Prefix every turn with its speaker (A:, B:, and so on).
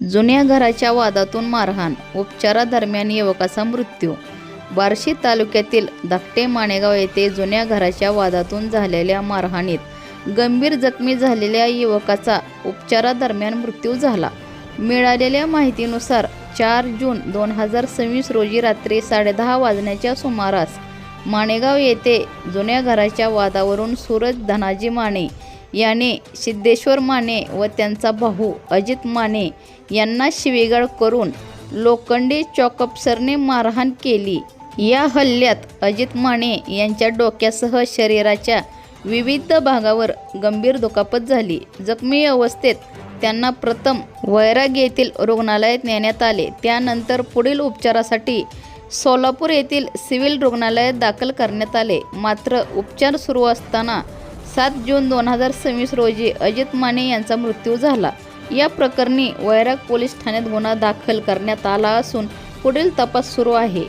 A: जुन्या घराच्या वादातून मारहाण, उपचारादरम्यान युवकाचा मृत्यू. बार्शी तालुक्यातील धाकटे माणेगाव येथे जुन्या घराच्या वादातून झालेल्या मारहाणीत गंभीर जखमी झालेल्या युवकाचा उपचारादरम्यान मृत्यू झाला. मिळालेल्या माहितीनुसार 4 जून 2026 रोजी रात्री 10:30 वाजण्याच्या सुमारास माणेगाव येथे जुन्या घराच्या वादावरून सूरज धनाजी माने याने सिद्धेश्वर माने व त्यांचा भाऊ अजित माने यांना शिवीगाळ करून लोखंडी चॉकअपसरने मारहाण केली. या हल्ल्यात अजित माने यांच्या डोक्यासह शरीराच्या विविध भागावर गंभीर दुखापत झाली. जखमी अवस्थेत त्यांना प्रथम वैराग येथील रुग्णालयात नेण्यात आले. त्यानंतर पुढील उपचारासाठी सोलापूर येथील सिव्हिल रुग्णालयात दाखल करण्यात आले. मात्र उपचार सुरू असताना 7 जून 2026 रोजी अजित माने यांचा मृत्यू झाला. या प्रकरणी वैराग पोलीस ठाण्यात गुन्हा दाखल करण्यात आला असून पुढील तपास सुरू आहे.